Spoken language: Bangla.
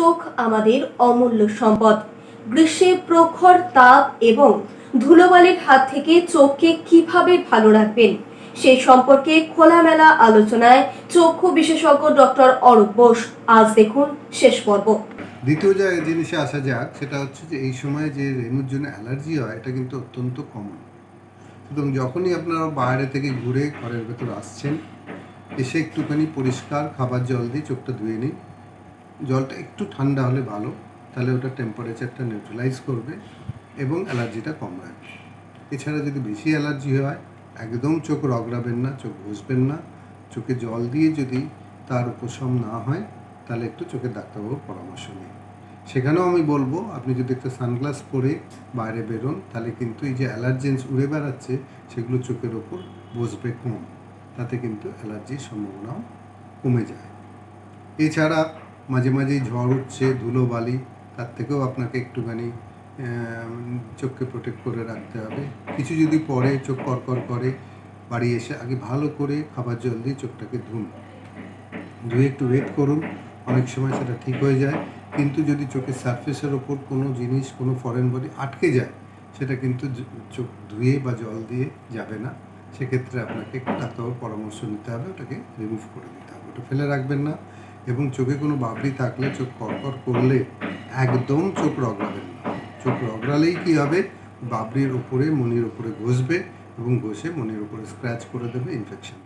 চোখ আমাদের অমূল্য সম্পদ। গ্রীষ্মে প্রখর তাপ এবং ধুলোবালির হাত থেকে চোখকে কিভাবে ভালো রাখবেন সেই সম্পর্কে খোলামেলা আলোচনায় চক্ষু বিশেষজ্ঞ ডক্টর অরূপ বোস। আজ দেখুন শেষ পর্ব। দ্বিতীয় যে জিনিসে আসা যাক, সেটা হচ্ছে যে এই সময় যে রেনুর জন্য অ্যালার্জি হয় এটা কিন্তু অত্যন্ত কমন। সুতরাং যখনই আপনারা বাইরে থেকে ঘুরে ঘরের ভেতর আসছেন, এসে একটুখানি পরিষ্কার খাবার জল দিয়ে চোখটা ধুয়ে নিন। জলটা একটু ঠান্ডা হলে ভালো, তাহলে ওটা টেম্পারেচারটা নিউট্রালাইজ করবে এবং অ্যালার্জিটা কম রাখবে। এছাড়া যদি বেশি অ্যালার্জি হয়, একদম চোখ রগড়াবেন না, চোখ ঘষবেন না। চোখে জল দিয়ে যদি তার উপশম না হয়, তাহলে একটু চোখের ডাক্তারবাবুর পরামর্শ নিন। সেখানেও আমি বলবো, আপনি যদি একটা সানগ্লাস পরে বাইরে বেরোন, তাহলে কিন্তু এই যে অ্যালার্জেন্স উড়ে বেড়াচ্ছে সেগুলো চোখের ওপর বসবে কম, তাতে কিন্তু অ্যালার্জির সম্ভাবনাও কমে যায়। এছাড়া মাঝে মাঝেই ঝড় উঠছে, ধুলোবালি, তার থেকেও আপনাকে একটুখানি চোখকে প্রোটেক্ট করে রাখতে হবে। কিছু যদি পরে চোখ করকর করে, বাড়ি এসে আগে ভালো করে খাবার জল দিয়ে চোখটাকে ধুয়ে একটু ওয়েট করুন, অনেক সময় সেটা ঠিক হয়ে যায়। কিন্তু যদি চোখের সারফেসের ওপর কোনো জিনিস, কোনো ফরেন বডি আটকে যায়, সেটা কিন্তু চোখ ধুয়ে বা জল দিয়ে যাবে না। সেক্ষেত্রে আপনাকে একটু ডাক্তারবাবুর পরামর্শ নিতে হবে, ওটাকে রিমুভ করে দিতে হবে, ওটা ফেলে রাখবেন না। এবং চোখে কোনো বাবরি থাকলে, চোখ করকর করলে একদম চোখ রগড়াবেন না। চোখ রগড়ালেই কী হবে, বাবরির ওপরে, মনির ওপরে ঘষবে এবং ঘষে মনির ওপরে স্ক্র্যাচ করে দেবে, ইনফেকশন